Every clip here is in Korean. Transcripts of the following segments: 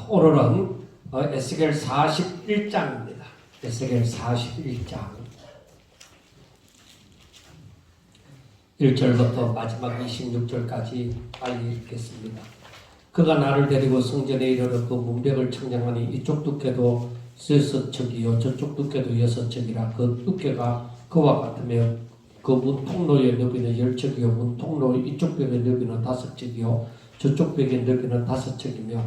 오늘은 에스겔 41장입니다. 에스겔 41장 1절부터 마지막 26절까지 빨리 읽겠습니다. 그가 나를 데리고 성전에 이르러 그 문벽을 청량하니 이쪽 두께도 6척이요 저쪽 두께도 6척이라 그 두께가 그와 같으며 그 문 통로의 너비는 10척이요 문 통로 이쪽 벽의 너비는 5척이요 저쪽 벽의 너비는 5척이며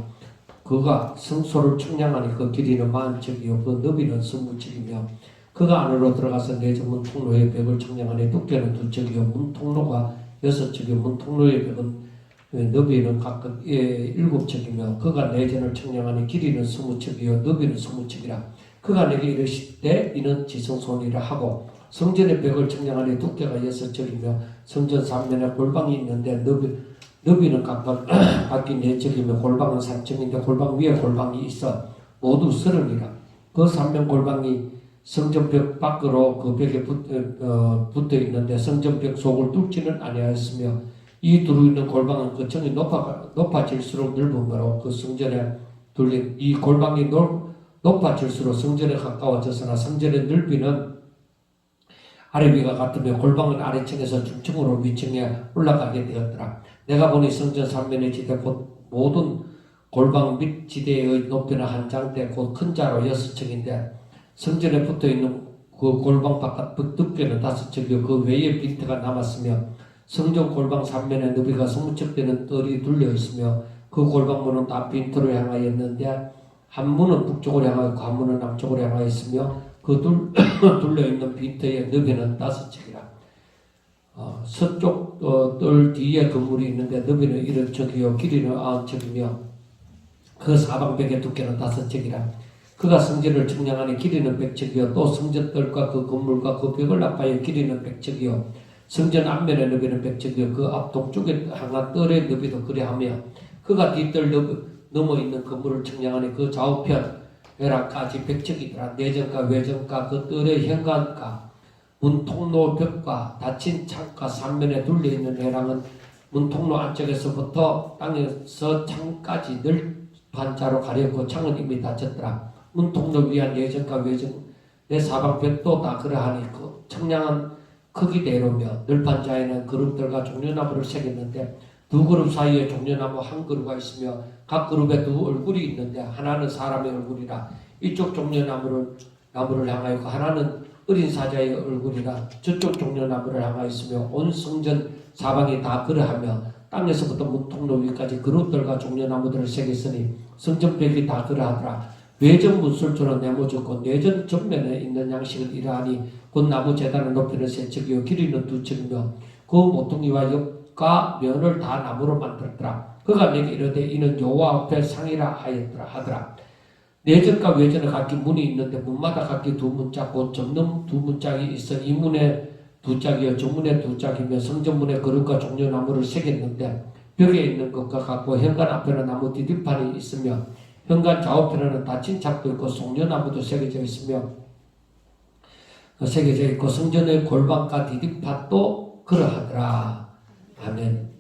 그가 성소를 청량하니 그 길이는 40척이요 그 너비는 20척이며 그가 안으로 들어가서 내전 문 통로의 벽을 청량하니 두께는 2척이요 문 통로가 6척이요 문 통로의 벽은 너비는 각각 7척이며 그가 내전을 청량하니 길이는 20척이요 너비는 20척이라 그가 내게 이르시되 이는 지성소니라 하고 성전의 벽을 청량하니 두께가 6척이며 성전 3면에 골방이 있는데 너비는 각각 각기 4척이며 골방은 3척인데 골방 위에 골방이 있어 모두 30이라 그 3면 골방이 성전벽 밖으로 그 벽에 붙어 있는데 성전벽 속을 뚫지는 아니하였으며 이 두루 있는 골방은 그 층이 높아질수록 넓은 거로 그 성전에 둘린 이 골방이 높아질수록 성전에 가까워졌으나 성전의 넓이는 아래 위가 같으며 골방은 아래층에서 중층으로 위층에 올라가게 되었더라. 내가 보니 성전 3면의 지대 곧 모든 골방 및 지대의 높이는 한 장대 곧 큰 자로 6층인데 성전에 붙어있는 그 골방 바깥 두께는 5척이요 그 외에 빈트가 남았으며 성전 골방 3면에 너비가 20척 되는 뜰이 둘려있으며 그 골방문은 다 빈트로 향하였는데 한 문은 북쪽으로 향하였고 한 문은 남쪽으로 향하였으며 그 둘려있는 빈트의 너비는 5척이라 서쪽 뜰 뒤에 건물이 있는데 너비는 70척이요 길이는 90척이며 그 사방벽의 두께는 5척이라 그가 성전을 청량하니 길이는 100척이요 또 성전뜰과 그 건물과 그 벽을 납하여 길이는 100척이요 성전 앞면의 너비는 100척이요 그 앞 동쪽에 향한 뜰의 너비도 그래하며 그가 뒷뜰 넘어 있는 건물을 청량하니 그 좌우편 외랑까지 100척이더라 내전과 외전과 그 뜰의 현관과 문 통로 벽과 닫힌 창과 3면에 둘려있는 회랑은 문 통로 안쪽에서부터 땅에서 창까지 널판 자로 가렸고 창은 이미 닫혔더라 문 통로 위한 예전과 외전 내 사방 벽도 다 그러하니 그 청량한 크기대로며 널판 자에는 그룹들과 종려나무를 새겼는데 두 그룹 사이에 종려나무 한 그루가 있으며 각 그룹에 두 얼굴이 있는데 하나는 사람의 얼굴이라 이쪽 종려나무를 향하였고 하나는 어린 사자의 얼굴이라 저쪽 종려나무를 향하였으며 온 성전 사방이 다 그러하며 땅에서부터 문통로 위까지 그룹들과 종려나무들을 새겼으니 성전벽이 다 그러하더라 외전 문술조는 네모졌고 내전 전면에 있는 양식은 이러하니 곧 나무 제단의 높이는 3척이요 길이는 2척이며 그 모퉁이와 옆과 면을 다 나무로 만들었더라 그가 내게 이르되 이는 여호와 앞에 상이라 하더라 내전과 외전에 각기 문이 있는데 문마다 각기 2문짝 곧 접는 2문짝이 있어 이 문에 2짝이요 저 문에 2짝이며 성전문에 그릇과 종려나무를 새겼는데 벽에 있는 것과 같고 현관 앞에는 나무 디딤판이 있으며 현관 좌우편에는 닫힌 창도 있고 송려나무도 새겨져 있고 성전의 골방과 디딤판도 그러하더라. 아멘.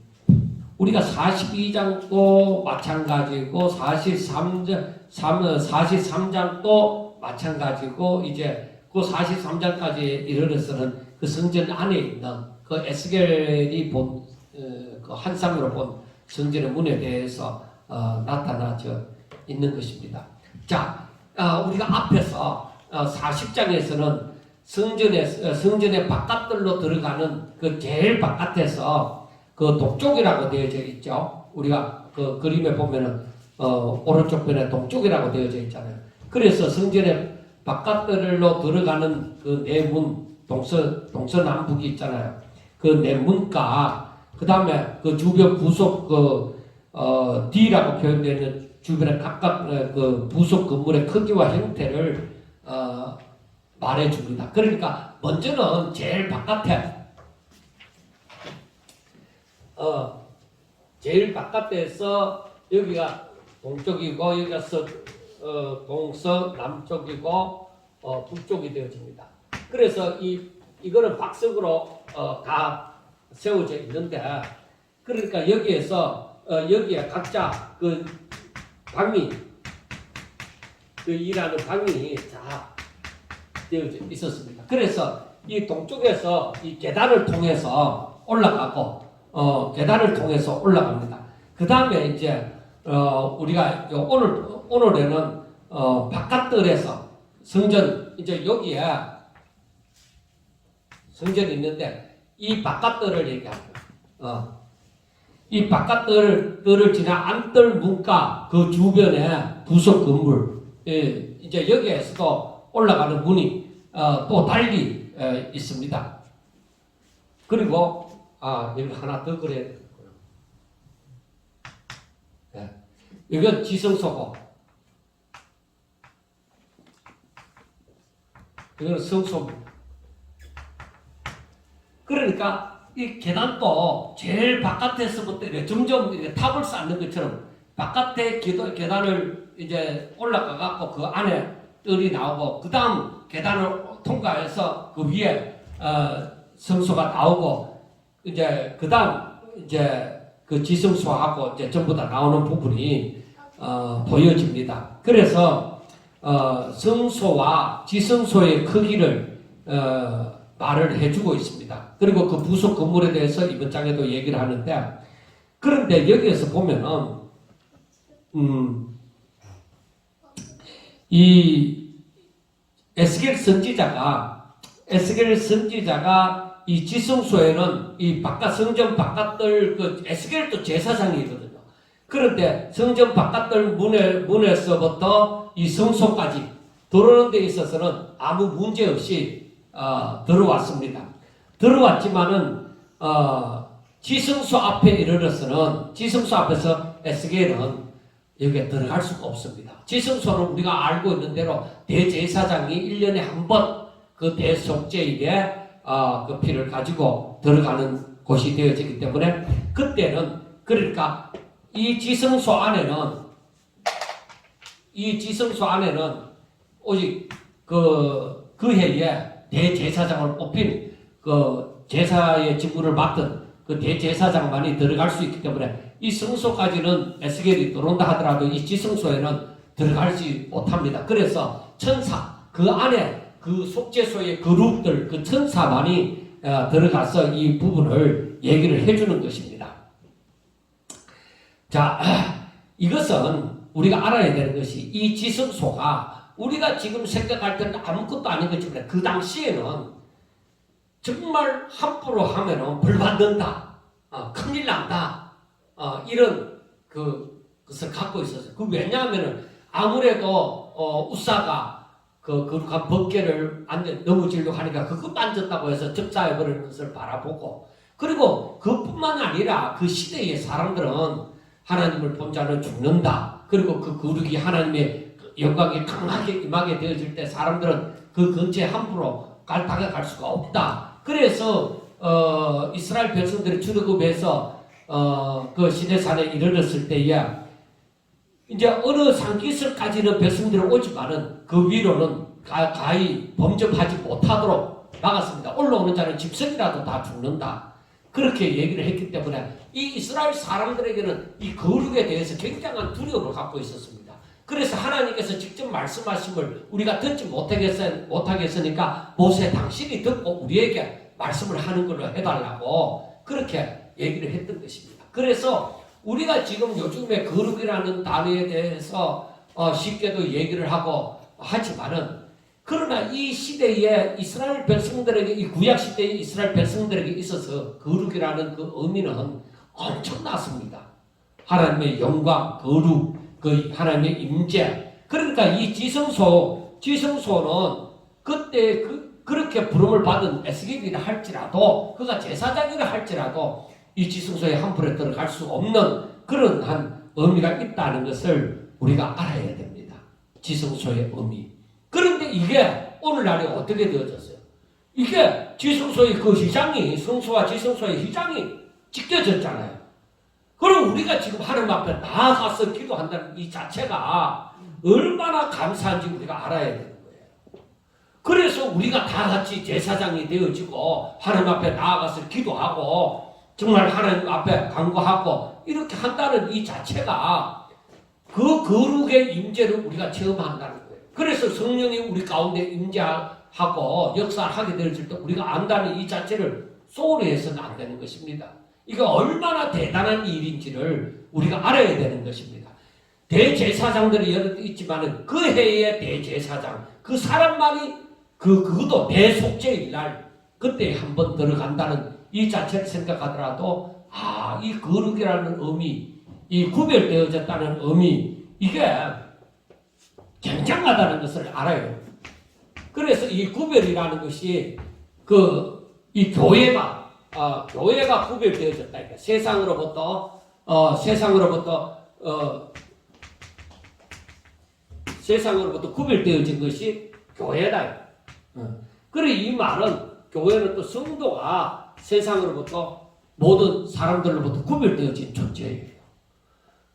우리가 42장도 마찬가지고 43장도 마찬가지고 이제 그 43장까지 이르러서는 그 성전 안에 있는 그 에스겔이 본 그 환상으로 본 성전의 문에 대해서 나타나져 있는 것입니다. 자, 우리가 앞에서 40장에서는 성전의 바깥들로 들어가는 그 제일 바깥에서 그 동쪽이라고 되어져 있죠. 우리가 그 그림에 보면은 오른쪽 편에 동쪽이라고 되어져 있잖아요. 그래서 성전의 바깥들로 들어가는 그 내문 동서남북이 있잖아요. 그 내문과 그 다음에 그 주변 부속 D라고 표현되는 주변에 각각 그 부속 건물의 크기와 형태를 말해줍니다. 그러니까 먼저는 제일 바깥에서 여기가 동쪽이고 여기가 동서남쪽이고 북쪽이 되어집니다. 그래서 이거는 박석으로 다 세워져 있는데 그러니까 여기에서 여기에 각자 그 방이 그 일하는 방이 자 되어져 있었습니다. 그래서 이 동쪽에서 이 계단을 통해서 올라가고 계단을 통해서 올라갑니다. 그 다음에 이제 우리가 오늘에는 바깥뜰에서 성전 이제 여기에 성전이 있는데 이 바깥뜰을 얘기합니다. 이 바깥뜰을 지나 안뜰 문가 그 주변에 부속 건물 이제 여기에서도 올라가는 문이 또 달리 있습니다. 그리고 여기 하나 더 그래야 되고요. 이건 지성소고 이건 성소입니다. 그러니까 이 계단도 제일 바깥에서부터 점점 탑을 쌓는 것처럼 바깥에 계단을 이제 올라가갖고 그 안에 뜰이 나오고 그 다음 계단을 통과해서 그 위에 성소가 나오고 이제 그 다음 이제 그 지성소하고 이제 전부 다 나오는 부분이 보여집니다. 그래서 성소와 지성소의 크기를 말을 해주고 있습니다. 그리고 그 부속 건물에 대해서 이번 장에도 얘기를 하는데 그런데 여기에서 보면은 이 에스겔 선지자가 이 지성소에는 이 성전 바깥들 그 에스겔도 제사장이거든요. 그런데 성전 바깥들 문에서부터 이 성소까지 들어오는 데 있어서는 아무 문제 없이 들어왔습니다. 들어왔지만은 지성소 앞에 이르러서는 지성소 앞에서 에스겔은 여기에 들어갈 수가 없습니다. 지성소는 우리가 알고 있는 대로 대제사장이 1년에 한 번 그 대속죄일에 그 피를 가지고 들어가는 곳이 되어지기 때문에 그때는 그러니까 이 지성소 안에는 오직 그 해에 대제사장을 뽑힌 그 제사의 직무를 맡은 그 대제사장만이 들어갈 수 있기 때문에 이 성소까지는 에스겔이 들어온다 하더라도 이 지성소에는 들어가지 못합니다. 그래서 천사 그 안에 그 속죄소의 그룹들 그 천사만이 들어가서 이 부분을 얘기를 해주는 것입니다. 자, 이것은 우리가 알아야 되는 것이 이 지성소가 우리가 지금 생각할 때는 아무것도 아닌 것이지만 그 당시에는 정말 함부로 하면은 벌 받는다, 큰일 난다, 이런 것을 갖고 있었어요. 왜냐하면은 아무래도 우사가 거룩한 법궤를 넘어지려고 하니까 그것 만졌다고 해서 접사해버리는 것을 바라보고 그리고 그뿐만 아니라 그 시대의 사람들은 하나님을 본 자는 죽는다. 그리고 그 거룩이 하나님의 영광이 강하게 임하게 되어질 때 사람들은 그 근처에 함부로 다가갈 수가 없다. 그래서 이스라엘 백성들이 출애굽해서 그 시내산에 이르렀을 때에 이제 어느 산기슭까지는 백성들이 오지만은 그 위로는 가히 범접하지 못하도록 막았습니다. 올라오는 자는 짐승이라도 다 죽는다. 그렇게 얘기를 했기 때문에 이 이스라엘 사람들에게는 이 거룩에 대해서 굉장한 두려움을 갖고 있었습니다. 그래서 하나님께서 직접 말씀하심을 우리가 듣지 못하겠으니까 모세 당신이 듣고 우리에게 말씀을 하는 걸로 해달라고 그렇게 얘기를 했던 것입니다. 그래서 우리가 지금 요즘에 거룩이라는 단어에 대해서 쉽게도 얘기를 하고 하지만은 그러나 이 시대에 이스라엘 백성들에게 이 구약 시대의 이스라엘 백성들에게 있어서 거룩이라는 그 의미는 엄청났습니다. 하나님의 영광, 거룩, 그 하나님의 임재. 그러니까 이 지성소는 그때 그렇게 부름을 받은 에스겔이라 할지라도 그가 제사장이라 할지라도 이 지성소에 함부로 들어갈 수 없는 그런 한 의미가 있다는 것을 우리가 알아야 됩니다. 지성소의 의미. 그런데 이게 오늘날에 어떻게 되어졌어요? 이게 지성소의 그 휘장이 성소와 지성소의 휘장이 찢겨졌잖아요. 그럼 우리가 지금 하나님 앞에 나아가서 기도한다는 이 자체가 얼마나 감사한지 우리가 알아야 되는 거예요. 그래서 우리가 다 같이 제사장이 되어지고 하나님 앞에 나아가서 기도하고 정말 하나님 앞에 간구하고 이렇게 한다는 이 자체가 그 거룩의 임재를 우리가 체험한다는 거예요. 그래서 성령이 우리 가운데 임재하고 역사하게 되어질 때 우리가 안다는 이 자체를 소홀히 해서는 안 되는 것입니다. 이거 얼마나 대단한 일인지를 우리가 알아야 되는 것입니다. 대제사장들이 여러 있지만은 그 해의 대제사장, 그 사람만이 그것도 대속죄일 날 그때 한번 들어간다는 이 자체를 생각하더라도 이 거룩이라는 의미, 이 구별되어졌다는 의미, 이게 굉장하다는 것을 알아요. 그래서 이 구별이라는 것이 이 교회가 구별되어졌다. 그러니까 세상으로부터 구별되어진 것이 교회다. 그래 이 말은 교회는 또 성도가 세상으로부터 모든 사람들로부터 구별되어진 존재예요.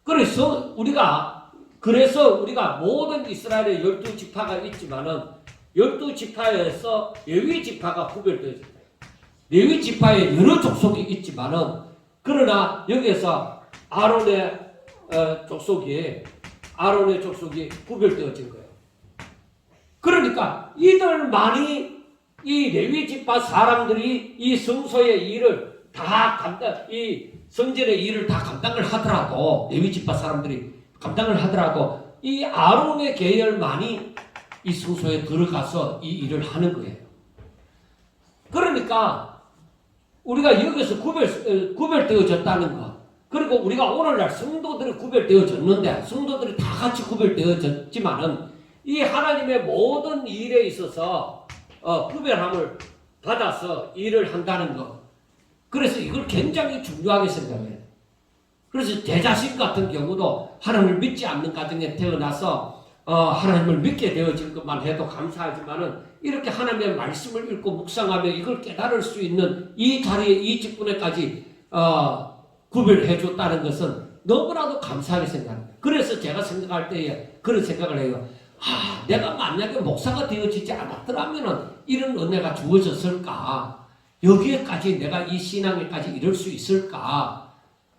그래서 우리가 모든 이스라엘의 12지파가 있지만은 12지파에서 레위지파가 구별되어졌다. 레위지파에 여러 족속이 있지만은 그러나 여기에서 아론의 족속이 구별되어진 거예요. 그러니까 이들만이 이 레위지파 사람들이 이 성소의 일을 이 성전의 일을 다 감당을 하더라도 레위지파 사람들이 감당을 하더라도 이 아론의 계열만이 이 성소에 들어가서 이 일을 하는 거예요. 그러니까 우리가 여기서 구별되어졌다는 것, 그리고 우리가 오늘날 성도들이 구별되어졌는데 성도들이 다 같이 구별되어졌지만은 이 하나님의 모든 일에 있어서 구별함을 받아서 일을 한다는 것. 그래서 이걸 굉장히 중요하게 생각해요. 그래서 제 자신 같은 경우도 하나님을 믿지 않는 가정에 태어나서 하나님을 믿게 되어질 것만 해도 감사하지만은 이렇게 하나님의 말씀을 읽고 묵상하며 이걸 깨달을 수 있는 이 자리에 이 직분에까지 구별해 줬다는 것은 너무나도 감사하게 생각합니다. 그래서 제가 생각할 때에 그런 생각을 해요. 내가 만약에 목사가 되어지지 않았더라면은 이런 은혜가 주어졌을까? 여기에까지 내가 이 신앙에까지 이룰 수 있을까?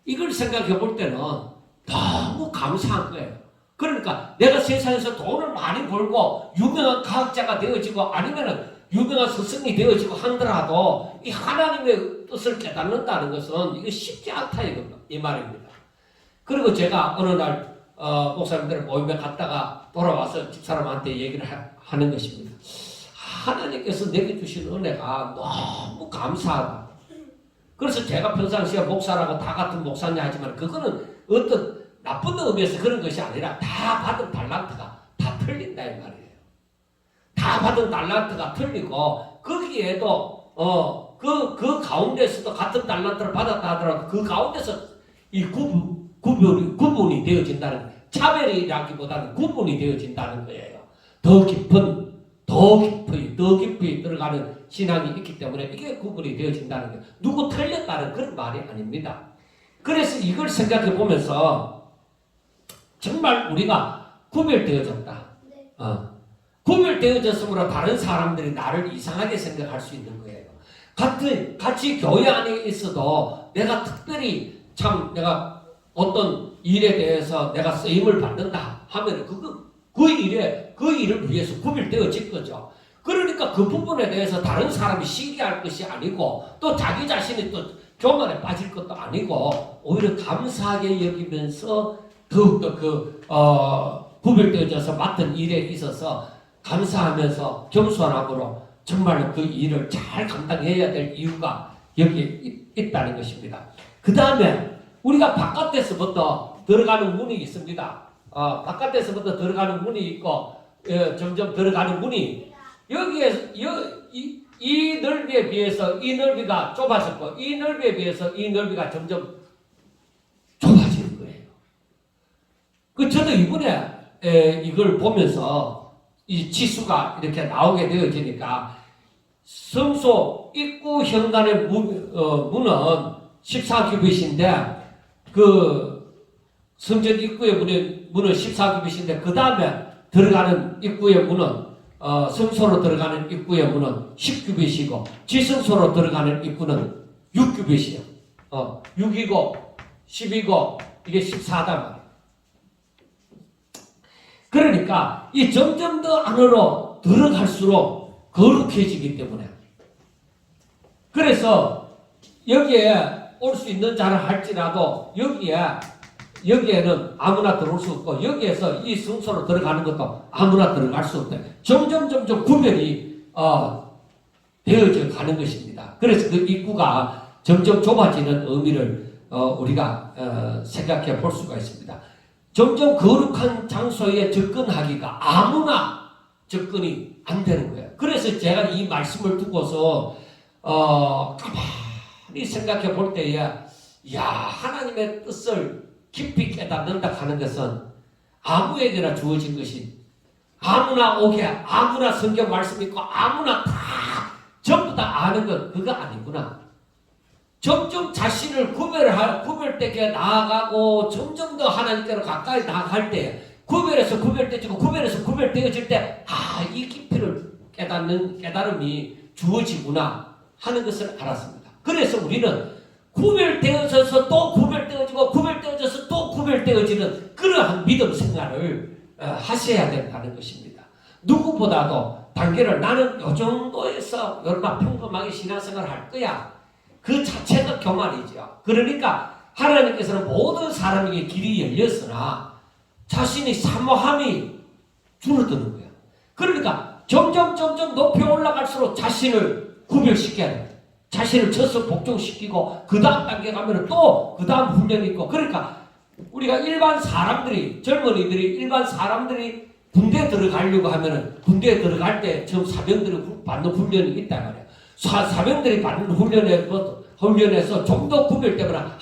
이걸 생각해 볼 때는 너무 감사한 거예요. 그러니까 내가 세상에서 돈을 많이 벌고 유명한 과학자가 되어지고 아니면은 유명한 스승이 되어지고 하더라도 이 하나님의 뜻을 깨닫는다는 것은 이게 쉽지 않다 이 말입니다. 그리고 제가 어느 날 목사님들 모임에 갔다가 돌아와서 집사람한테 얘기를 하는 것입니다. 하나님께서 내게 주신 은혜가 너무 감사하다. 그래서 제가 평상시에 목사라고 다 같은 목사냐 하지만 그거는 어떤 나쁜 의미에서 그런 것이 아니라 다 받은 달란트가 다 틀린다 이 말이에요. 다 받은 달란트가 틀리고 거기에도 그 가운데서도 같은 달란트를 받았다 하더라도 그 가운데서 이 구분이 되어진다는, 차별이라기보다는 구분이 되어진다는 거예요. 더 깊이 들어가는 신앙이 있기 때문에 이게 구분이 되어진다는 거예요. 누구 틀렸다는 그런 말이 아닙니다. 그래서 이걸 생각해 보면서 정말 우리가 구별되어졌다. 구별되어졌으므로 다른 사람들이 나를 이상하게 생각할 수 있는 거예요. 같이 교회 안에 있어도 내가 특별히 내가 어떤 일에 대해서 내가 쓰임을 받는다 하면 그 일을 위해서 구별되어질 거죠. 그러니까 그 부분에 대해서 다른 사람이 시기할 것이 아니고 또 자기 자신이 또 교만에 빠질 것도 아니고 오히려 감사하게 여기면서 더욱더 구별되어져서 맡은 일에 있어서 감사하면서 겸손함으로 정말 그 일을 잘 감당해야 될 이유가 여기에 있다는 것입니다. 그 다음에 우리가 바깥에서부터 들어가는 문이 있습니다. 바깥에서부터 들어가는 문이 있고 점점 들어가는 문이 여기에서 이 넓이에 비해서 이 넓이가 좁아졌고 이 넓이에 비해서 이 넓이가 점점 좁아지는 거예요. 저도 이번에 이걸 보면서 이 지수가 이렇게 나오게 되어지니까 성소 입구 현관의 문은 14규빗인데 그 성전 입구의 문은 14규빗인데 그 다음에 들어가는 입구의 문은 성소로 들어가는 입구의 문은 10규빗이고 지성소로 들어가는 입구는 6규빗이에요. 6이고 10이고 이게 14다 말이에요. 그러니까 이 점점 더 안으로 들어갈수록 거룩해지기 때문에. 그래서 여기에 올 수 있는 자를 할지라도 여기에는 아무나 들어올 수 없고 여기에서 이 성소로 들어가는 것도 아무나 들어갈 수 없다. 점점 구별이 되어져 가는 것입니다. 그래서 그 입구가 점점 좁아지는 의미를 우리가 생각해 볼 수가 있습니다. 점점 거룩한 장소에 접근하기가 아무나 접근이 안 되는 거예요. 그래서 제가 이 말씀을 두고서 가만히 생각해 볼 때에 하나님의 뜻을 깊이 깨닫는다 하는 것은 아무에게나 주어진 것이 아무나 오게 아무나 성경 말씀 읽고 아무나 다 전부 다 아는 것 그거 아니구나. 점점 자신을 구별되게 나아가고 점점 더 하나님께로 가까이 나아갈 때 구별해서 구별되어질 때 이 깊이를 깨닫는 깨달음이 주어지구나 하는 것을 알았습니다. 그래서 우리는 구별되어져서 또 구별되어지고 구별되어져서 또 구별되어지는 그러한 믿음 생활을 하셔야 된다는 것입니다. 누구보다도 단계를 나는 요 정도에서 얼마 평범하게 신앙생활을 할 거야. 그 자체가 교만이죠. 그러니까 하나님께서는 모든 사람에게 길이 열렸으나 자신의 사모함이 줄어드는 거예요. 그러니까 점점 높이 올라갈수록 자신을 구별시켜야 돼요. 자신을 쳐서 복종시키고 그 다음 단계 가면 또 그 다음 훈련이 있고 그러니까 우리가 일반 사람들이 젊은이들이 일반 사람들이 군대 들어가려고 하면은 군대에 들어갈 때 처음 사병들이 받는 훈련이 있단 말이에요. 사병들이 받는 훈련에서 좀 더 구별되거나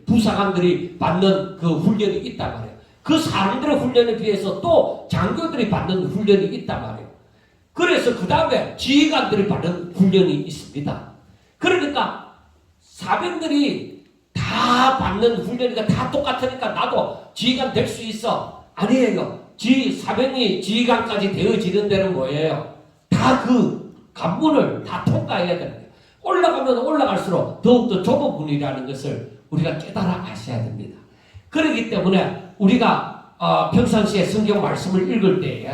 부사관들이 받는 그 훈련이 있단 말이에요. 그 사람들의 훈련에 비해서 또 장교들이 받는 훈련이 있단 말이에요. 그래서 그 다음에 지휘관들이 받는 훈련이 있습니다. 그러니까 사병들이 다 받는 훈련이니까 다 똑같으니까 나도 지휘관 될 수 있어. 아니에요. 사병이 지휘관까지 되어지는 데는 뭐예요? 다 그 관문을 다 통과해야 되는 거예요. 올라가면 올라갈수록 더욱더 좁은 문이라는 것을 우리가 깨달아 아셔야 됩니다. 그렇기 때문에 우리가 평상시에 성경 말씀을 읽을 때에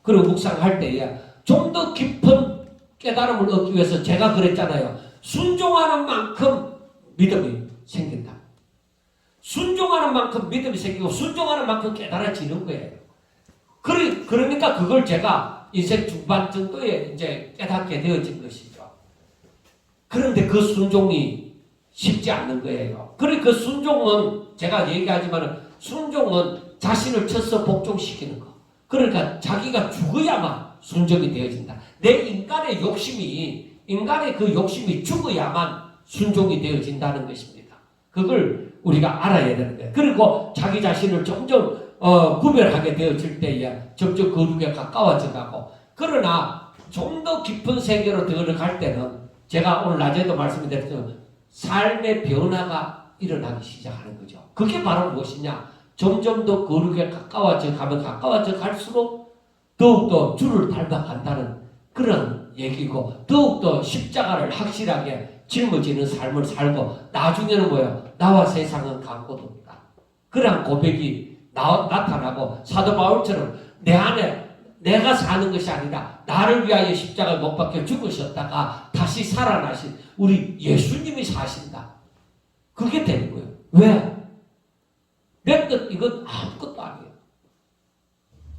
그리고 묵상할 때에 좀 더 깊은 깨달음을 얻기 위해서 제가 그랬잖아요. 순종하는 만큼 믿음이 생긴다. 순종하는 만큼 믿음이 생기고 순종하는 만큼 깨달아지는 거예요. 그러니까 그걸 제가 인생 중반 정도에 이제 깨닫게 되어진 것이죠. 그런데 그 순종이 쉽지 않는 거예요. 그 순종은 제가 얘기하지만 순종은 자신을 쳐서 복종시키는 거. 그러니까 자기가 죽어야만 순종이 되어진다. 내 인간의 그 욕심이 죽어야만 순종이 되어진다는 것입니다. 그걸 우리가 알아야 되는 거예요. 그리고 자기 자신을 점점 구별하게 되어질 때에 점점 거룩에 가까워져 가고 그러나 좀 더 깊은 세계로 들어갈 때는 제가 오늘 낮에도 말씀드렸지만 삶의 변화가 일어나기 시작하는 거죠. 그게 바로 무엇이냐? 점점 더 거룩에 가까워져 갈수록 더욱더 주를 닮아간다는 그런 얘기고 더욱더 십자가를 확실하게 짊어지는 삶을 살고 나중에는 뭐예요? 나와 세상은 강고도 없다. 그런 고백이 나타나고 사도 바울처럼 내 안에 내가 사는 것이 아니라 나를 위하여 십자가를 못 박혀 죽으셨다가 다시 살아나신 우리 예수님이 사신다. 그게 되는 거예요. 왜? 내 뜻 이건 아무것도 아니에요.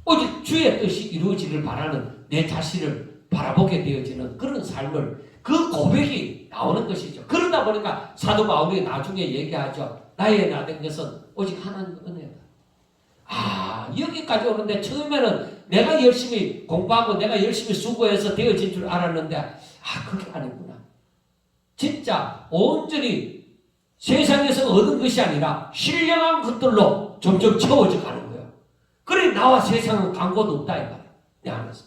오직 주의 뜻이 이루어지길 바라는 내 자신을 바라보게 되어지는 그런 삶을 그 고백이 나오는 것이죠. 그러다 보니까 사도 바울이 나중에 얘기하죠. 나의 나 된 것은 오직 하나님의 은혜다. 여기까지 오는데 처음에는 내가 열심히 공부하고 내가 열심히 수고해서 되어진 줄 알았는데 그게 아니구나. 진짜 온전히 세상에서 얻은 것이 아니라 신령한 것들로 점점 채워져 가는 거예요. 그래 나와 세상은 강고도 없다 이 말이야. 내 안에서.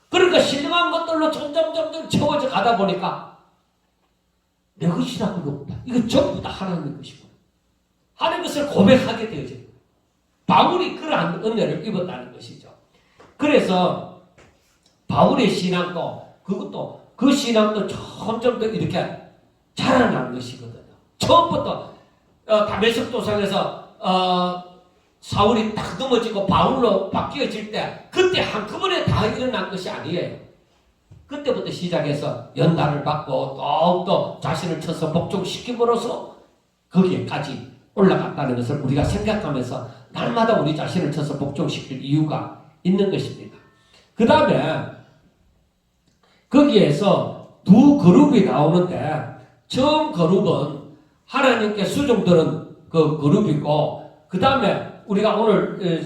그러니까 신령한 것들로 점점 채워져 가다 보니까 내 것이라고 없다. 이거 전부 다 하나님의 것이고 하나님의 것을 고백하게 되어져. 바울이 그러한 은혜를 입었다는 것이죠. 그래서 바울의 신앙도 그 신앙도 점점 더 이렇게 자라나는 것이거든요. 처음부터 다메섹 도상에서 사울이 딱 넘어지고 바울로 바뀌어질 때 그때 한꺼번에 다 일어난 것이 아니에요. 그때부터 시작해서 연단을 받고 더욱더 자신을 쳐서 복종시킴으로써 거기에까지 올라갔다는 것을 우리가 생각하면서 날마다 우리 자신을 쳐서 복종시킬 이유가 있는 것입니다. 그 다음에 거기에서 두 그룹이 나오는데 처음 그룹은 하나님께 수종들은 그 그룹이고 그 다음에 우리가 오늘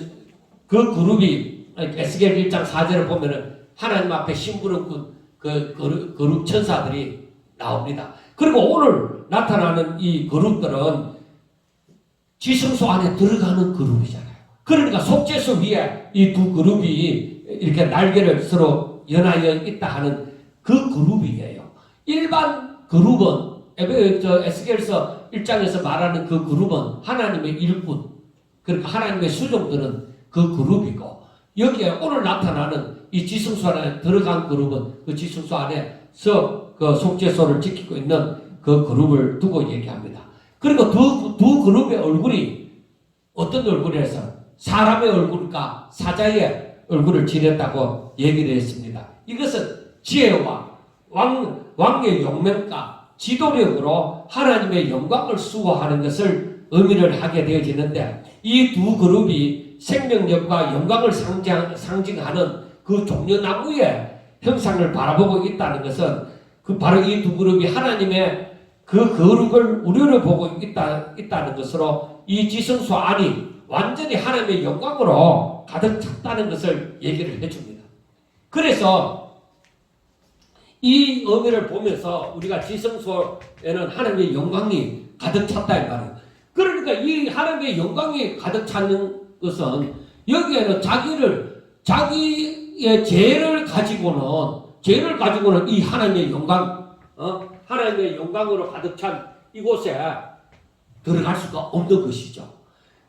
그 그룹이 에스겔 1장 4절을 보면은 하나님 앞에 심부름 그룹 천사들이 나옵니다. 그리고 오늘 나타나는 이 그룹들은 지성소 안에 들어가는 그룹이잖아요. 그러니까 속죄소 위에 이 두 그룹이 이렇게 날개를 서로 연하여 있다 하는 그 그룹이에요. 일반 그룹은 에스겔서 1장에서 말하는 그 그룹은 하나님의 일꾼, 그러니까 하나님의 수종들은 그 그룹이고 여기에 오늘 나타나는 이 지성소 안에 들어간 그룹은 그 지성소 안에서 그 속죄소를 지키고 있는 그 그룹을 두고 얘기합니다. 그리고 두 그룹의 얼굴이 어떤 얼굴이라서 사람의 얼굴과 사자의 얼굴을 지녔다고 얘기를 했습니다. 이것은 지혜와 왕의 용맹과 지도력으로 하나님의 영광을 수호하는 것을 의미를 하게 되어지는데 이 두 그룹이 생명력과 영광을 상징하는 그 종려나무의 형상을 바라보고 있다는 것은 그 바로 이 두 그룹이 하나님의 그 거룩을 우려를 보고 있다는 것으로 이 지성소 안이 완전히 하나님의 영광으로 가득 찼다는 것을 얘기를 해줍니다. 그래서 이 의미를 보면서 우리가 지성소에는 하나님의 영광이 가득 찼다 이 말이에요. 그러니까 이 하나님의 영광이 가득 차는 것은 여기에는 자기의 죄를 가지고는 이 하나님의 영광, 하나님의 영광으로 가득 찬 이곳에 들어갈 수가 없는 것이죠.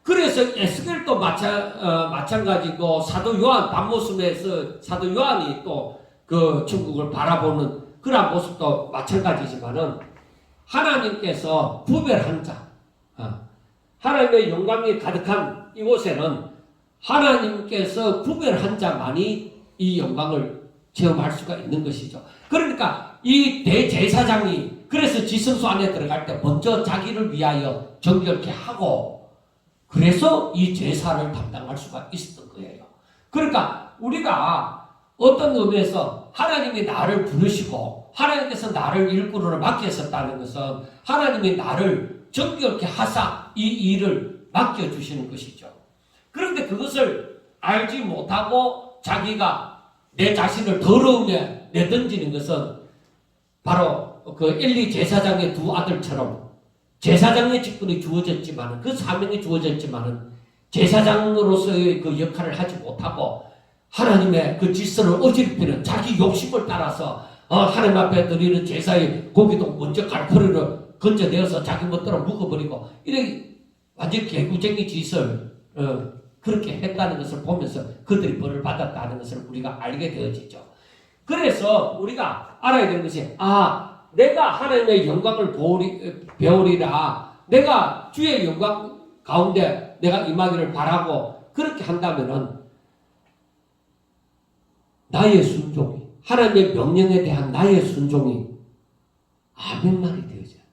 그래서 에스겔도 마찬가지고 사도 요한 밤모습에서 사도 요한이 또 그 천국을 바라보는 그런 모습도 마찬가지지만은 하나님께서 구별한 자, 하나님의 영광이 가득한 이곳에는 하나님께서 구별한 자만이 이 영광을 체험할 수가 있는 것이죠. 그러니까 이 대제사장이 그래서 지성소 안에 들어갈 때 먼저 자기를 위하여 정결케 하고 그래서 이 제사를 담당할 수가 있었던 거예요. 그러니까 우리가 어떤 의미에서 하나님이 나를 부르시고 하나님께서 나를 일꾼으로 맡겼었다는 것은 하나님이 나를 정결케 하사 이 일을 맡겨주시는 것이죠. 그런데 그것을 알지 못하고 자기가 내 자신을 더러움에 내던지는 것은 바로 그 엘리 제사장의 두 아들처럼 제사장의 직분이 주어졌지만 그 사명이 주어졌지만 제사장으로서의 그 역할을 하지 못하고 하나님의 그 질서를 어지럽히는 자기 욕심을 따라서 하나님 앞에 드리는 제사의 고기도 먼저 갈포리로 건져내어서 자기 멋대로 묵어버리고 이렇게 완전 개구쟁이 짓을 그렇게 했다는 것을 보면서 그들이 벌을 받았다는 것을 우리가 알게 되어지죠. 그래서 우리가 알아야 되는 것이 내가 하나님의 영광을 배우리라 내가 주의 영광 가운데 내가 임하기를 바라고 그렇게 한다면은 나의 순종이 하나님의 명령에 대한 나의 순종이 아멘말이 되어져야 돼요.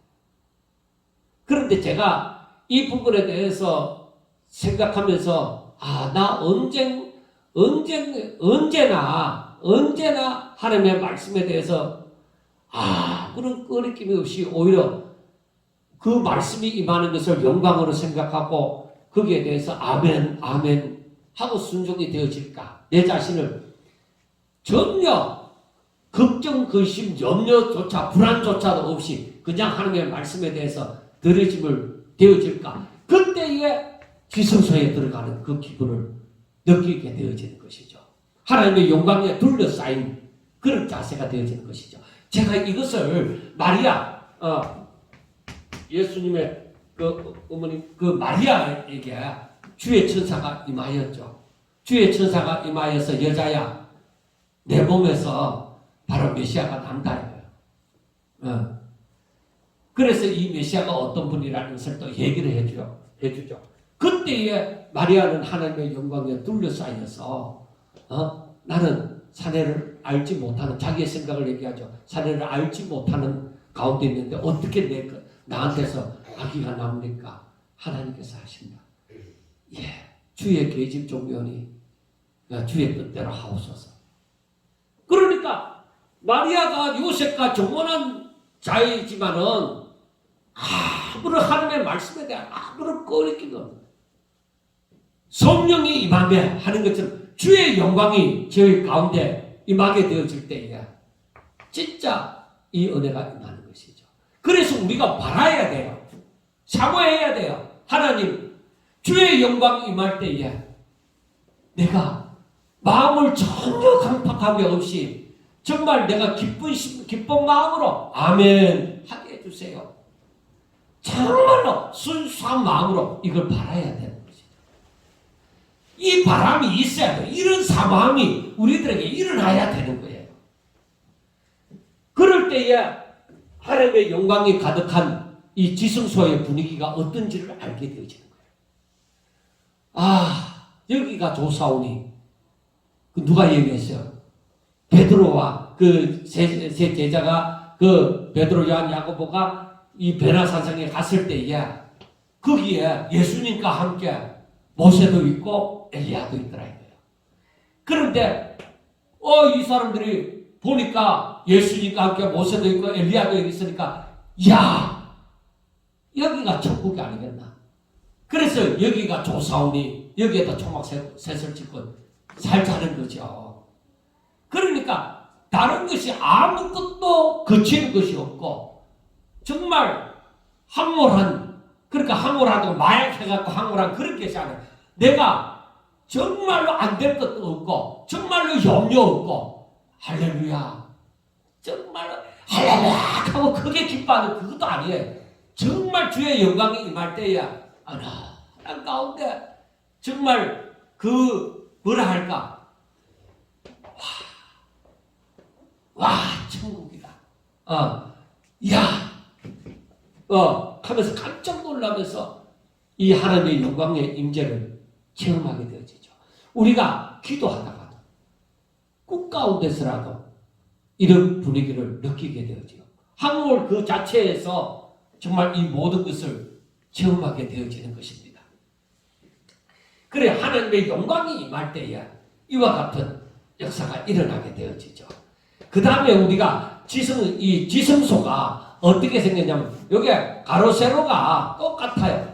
그런데 제가 이 부분에 대해서 생각하면서 나 언제나 하나님의 말씀에 대해서 그런 꺼리낌이 없이 오히려 그 말씀이 임하는 것을 영광으로 생각하고 거기에 대해서 아멘 하고 순종이 되어질까? 내 자신을 전혀 걱정, 근심, 염려조차 불안조차도 없이 그냥 하나님의 말씀에 대해서 들어짐을 되어질까? 그때에 지성소에 들어가는 그 기분을 느끼게 되어지는 것이죠. 하나님의 영광에 둘러싸인 그런 자세가 되어지는 것이죠. 제가 이것을 마리아, 예수님의 그 어머니, 그 마리아에게 주의 천사가 임하였죠. 주의 천사가 임하여서 여자야, 내 몸에서 바로 메시아가 난다 이거예요. 그래서 이 메시아가 어떤 분이라는 것을 또 얘기를 해주죠. 그때에 마리아는 하나님의 영광에 둘러싸여서 나는 사내를 알지 못하는, 자기의 생각을 얘기하죠. 사내를 알지 못하는 가운데 있는데 어떻게 나한테서 아기가 나옵니까? 하나님께서 하신다. 예, 주의 계집 종려니 주의 뜻대로 하옵소서. 그러니까 마리아가 요셉과 정혼한 자이지만은 아무런 하나님의 말씀에 대한 아무런 꺼리기가 없는, 성령이 임하며 하는 것처럼 주의 영광이 저희 가운데 임하게 되어질 때에 진짜 이 은혜가 임하는 것이죠. 그래서 우리가 바라야 돼요. 사모해야 돼요. 하나님, 주의 영광이 임할 때에 내가 마음을 전혀 강팍함이 없이 정말 내가 기쁜 마음으로 아멘 하게 해주세요. 정말로 순수한 마음으로 이걸 바라야 되는 것이죠. 이 바람이 있어야 돼요. 이런 사모함이 우리들에게 일어나야 되는 거예요. 그럴 때에 하나님의 영광이 가득한 이 지성소의 분위기가 어떤지를 알게 되어지는 거예요. 여기가 좋사오니, 누가 얘기했어요? 베드로와 그 세 제자가 베드로, 요한, 야고보가 이 베나산성에 갔을 때에 거기에 예수님과 함께 모세도 있고 엘리야도 있더라 이거예요. 그런데 이 사람들이 보니까 예수님과 함께 모세도 있고 엘리야도 여기 있으니까 야, 여기가 천국이 아니겠나. 그래서 여기가 좋사오니 여기에다 초막셋을 짓고 살자는 거죠. 그러니까 다른 것이 아무것도 거치는 것이 없고 정말 황홀한, 그러니까 황홀하다고 마약해갖고 황홀한 그런 것이 아니라 내가 정말로 안 될 것도 없고 정말로 염려 없고 할렐루야, 정말로 할렐루야 하고 크게 기뻐하는 그것도 아니에요. 정말 주의 영광이 임할 때에 하나님 가운데 정말 뭐라 할까, 와 천국이다. 하면서 깜짝 놀라면서 이 하나님의 영광의 임재를 체험하게 되어지죠. 우리가 기도하다가도 꿈 가운데서라도 이런 분위기를 느끼게 되어지요. 한올 그 자체에서 정말 이 모든 것을 체험하게 되어지는 것입니다. 그래 하나님의 영광이 임할 때에 이와 같은 역사가 일어나게 되어지죠. 그 다음에 우리가 이 지성소가 어떻게 생겼냐면 여기에 가로 세로가 똑같아요.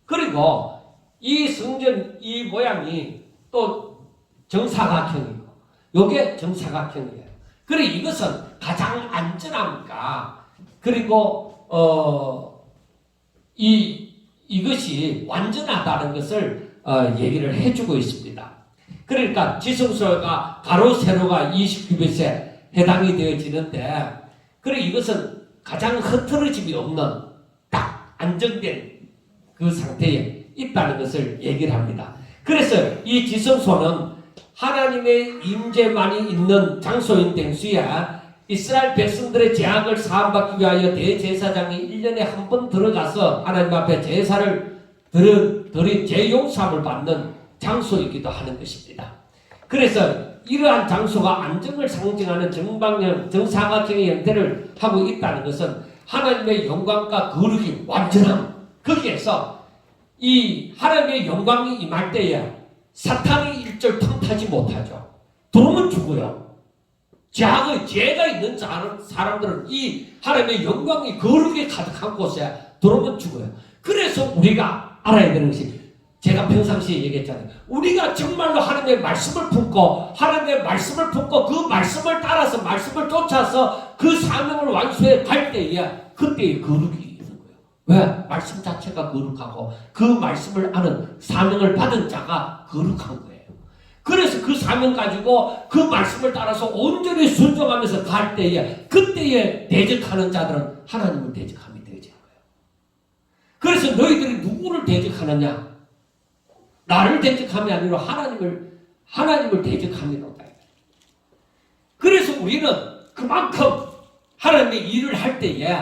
그리고 이 성전 이 모양이 또 정사각형이고 요게 정사각형이에요. 그래 이것은 가장 안전함과 그리고 이것이 완전하다는 것을 얘기를 해주고 있습니다. 그러니까 지성소가 가로 세로가 20규빗에 해당이 되어지는데 그래 이것은 가장 흐트러짐이 없는 딱 안정된 그 상태에 있다는 것을 얘기를 합니다. 그래서 이 지성소는 하나님의 임재만이 있는 장소인 땡수에 이스라엘 백성들의 죄악을 사함받기 위하여 대제사장이 1년에 한 번 들어가서 하나님 앞에 제사를 드린 죄용서함을 받는 장소이기도 하는 것입니다. 그래서 이러한 장소가 안정을 상징하는 정방형, 정사각형의 형태를 하고 있다는 것은 하나님의 영광과 거룩이 완전함, 거기에서 이 하나님의 영광이 임할 때에 사탄이 일절 틈타지 못하죠. 들어오면 죽어요. 죄가 있는 사람들은 이 하나님의 영광이 거룩이 가득한 곳에 들어오면 죽어요. 그래서 우리가 알아야 되는 것이 제가 평상시에 얘기했잖아요. 우리가 정말로 하나님의 말씀을 품고 그 말씀을 따라서 말씀을 쫓아서 그 사명을 완수해 갈 때에 그때의 거룩이 있는 거예요. 왜? 말씀 자체가 거룩하고 그 말씀을 아는 사명을 받은 자가 거룩한 거예요. 그래서 그 사명 가지고 그 말씀을 따라서 온전히 순종하면서 갈 때에 그때에 대적하는 자들은 하나님을 대적함이 되어지는 거예요. 그래서 너희들이 누구를 대적하느냐? 나를 대적함이 아니라 하나님을 대적함이로다. 그래서 우리는 그만큼 하나님의 일을 할 때에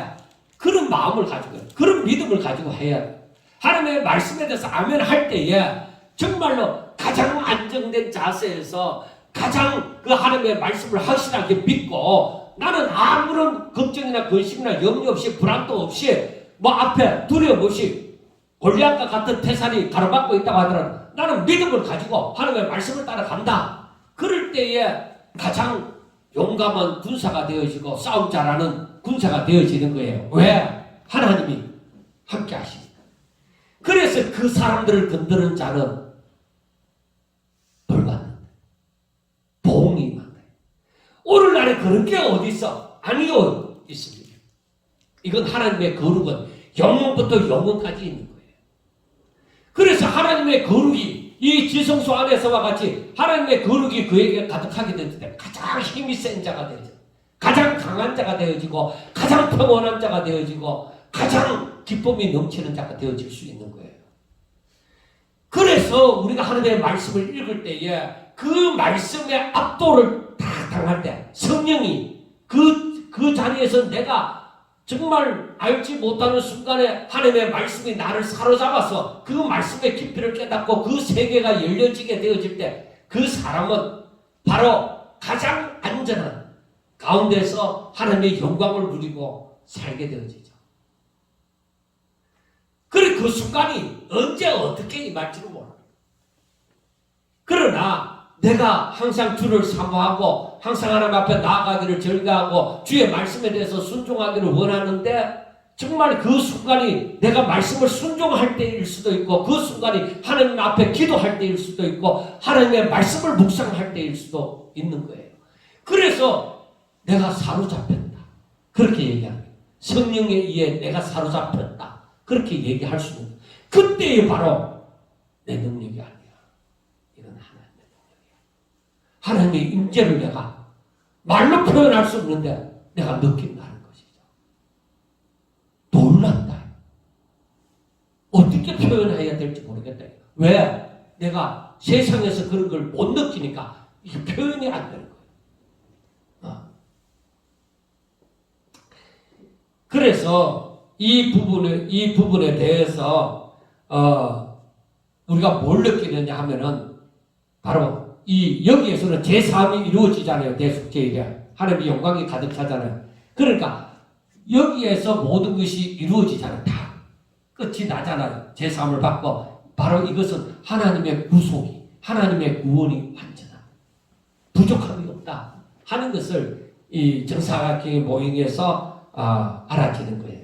그런 마음을 가지고 그런 믿음을 가지고 해야 돼. 하나님의 말씀에 대해서 아멘 할 때에 정말로 가장 안정된 자세에서 가장 그 하나님의 말씀을 확실하게 믿고 나는 아무런 걱정이나 근심이나 염려 없이 불안도 없이 뭐 앞에 두려움 없이 골리앗과 같은 태산이 가로막고 있다고 하더라도 나는 믿음을 가지고 하나님의 말씀을 따라간다. 그럴 때에 가장 용감한 군사가 되어지고 싸움 잘하는 군사가 되어지는 거예요. 왜? 하나님이 함께 하시니까. 그래서 그 사람들을 건드는 자는 벌받는다. 보응이 많아요. 오늘날에 그런 게 어디 있어? 아니요, 있습니다. 이건 하나님의 거룩은 영원부터 영원까지 있는 거예요. 그래서 하나님의 거룩이 이 지성소 안에서와 같이 하나님의 거룩이 그에게 가득하게 될 때 가장 힘이 센 자가 되어지고 가장 강한 자가 되어지고 가장 평온한 자가 되어지고 가장 기쁨이 넘치는 자가 되어질 수 있는 거예요. 그래서 우리가 하나님의 말씀을 읽을 때에 그 말씀의 압도를 다 당할 때 성령이 그 자리에서 내가 정말 알지 못하는 순간에 하나님의 말씀이 나를 사로잡아서 그 말씀의 깊이를 깨닫고 그 세계가 열려지게 되어질 때 그 사람은 바로 가장 안전한 가운데서 하나님의 영광을 누리고 살게 되어지죠. 그리고 그 순간이 언제 어떻게 임할지도 몰라요. 그러나 내가 항상 주를 사모하고 항상 하나님 앞에 나아가기를 즐겨하고 주의 말씀에 대해서 순종하기를 원하는데 정말 그 순간이 내가 말씀을 순종할 때일 수도 있고 그 순간이 하나님 앞에 기도할 때일 수도 있고 하나님의 말씀을 묵상할 때일 수도 있는 거예요. 그래서 내가 사로잡혔다. 그렇게 얘기합니다. 성령에 의해 내가 사로잡혔다. 그렇게 얘기할 수 있는 그때에 바로 내 능력이 아니야. 이건 하나님의 능력이야. 하나님의 임재를 내가 말로 표현할 수 없는데 내가 느낀다는 것이죠. 놀랍다. 어떻게 표현해야 될지 모르겠다. 왜? 내가 세상에서 그런 걸 못 느끼니까 이게 표현이 안 되는 거예요. 그래서 이 부분에 대해서 우리가 뭘 느끼느냐 하면은 바로 여기에서는 제3이 이루어지잖아요. 대속죄에 하나님의 영광이 가득 차잖아요. 그러니까 여기에서 모든 것이 이루어지잖아요. 다 끝이 나잖아요. 제3을 받고 바로 이것은 하나님의 구속이 하나님의 구원이 완전한 부족함이 없다 하는 것을 이 정사각형의 모형에서 알아지는 거예요.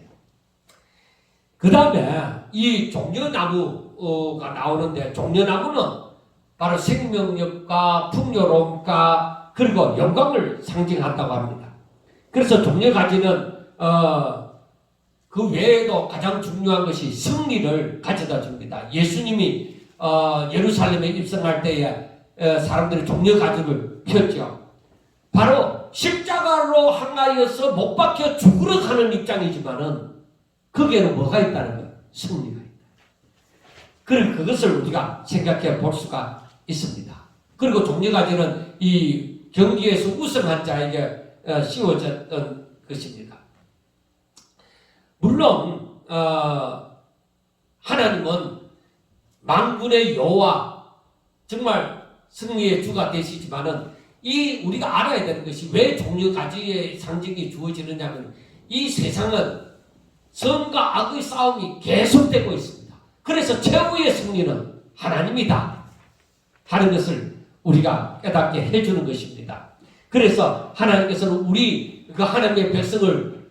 그 다음에 이 종려나무가 나오는데 종려나무는 바로 생명력과 풍요로움과 그리고 영광을 상징한다고 합니다. 그래서 종려가지는 그 외에도 가장 중요한 것이 승리를 가져다 줍니다. 예수님이 예루살렘에 입성할 때에 사람들이 종려가지를 폈죠. 바로 십자가로 향하여서 못 박혀 죽으러 가는 입장이지만은 거기에는 뭐가 있다는 거예요? 승리가 있다. 그럼 그것을 우리가 생각해 볼 수가 있습니다. 그리고 종려가지는 이 경기에서 우승한 자에게 씌워졌던 것입니다. 물론 하나님은 만군의 여호와 정말 승리의 주가 되시지만은 우리가 알아야 되는 것이 왜 종려가지의 상징이 주어지느냐면 이 세상은 선과 악의 싸움이 계속되고 있습니다. 그래서 최후의 승리는 하나님이다 하는 것을 우리가 깨닫게 해주는 것입니다. 그래서 하나님께서는 우리 그 하나님의 백성을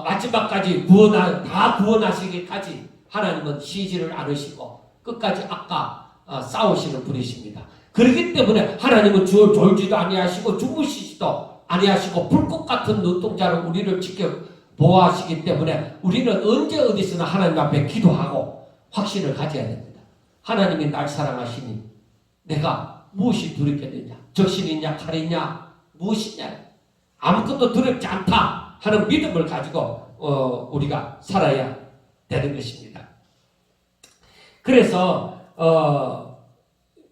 마지막까지 다 구원하시기까지 하나님은 쉬지를 않으시고 끝까지 악과 싸우시는 분이십니다. 그렇기 때문에 하나님은 졸지도 아니하시고 주무시지도 아니하시고 불꽃 같은 눈동자로 우리를 지켜 보호하시기 때문에 우리는 언제 어디서나 하나님 앞에 기도하고 확신을 가져야 됩니다. 하나님이 날 사랑하시니 내가 무엇이 두렵겠느냐? 적신이냐 칼이냐 무엇이냐? 아무것도 두렵지 않다 하는 믿음을 가지고 우리가 살아야 되는 것입니다. 그래서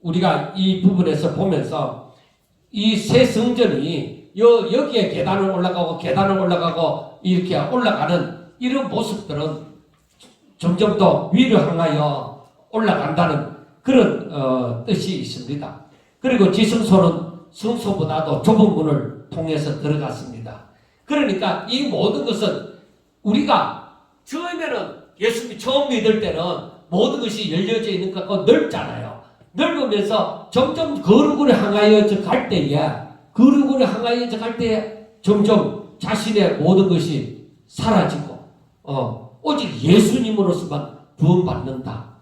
우리가 이 부분에서 보면서 이 새 성전이 여기에 계단을 올라가고 이렇게 올라가는 이런 모습들은 점점 더 위로 향하여 올라간다는 그런 뜻이 있습니다. 그리고 지성소는 성소보다도 좁은 문을 통해서 들어갔습니다. 그러니까 이 모든 것은 우리가 처음에는 예수님 처음 믿을 때는 모든 것이 열려져 있는 것 같고 넓잖아요. 넓으면서 점점 거룩으로 향하여 갈 때에 점점 자신의 모든 것이 사라지고 오직 예수님으로서만 구원받는다.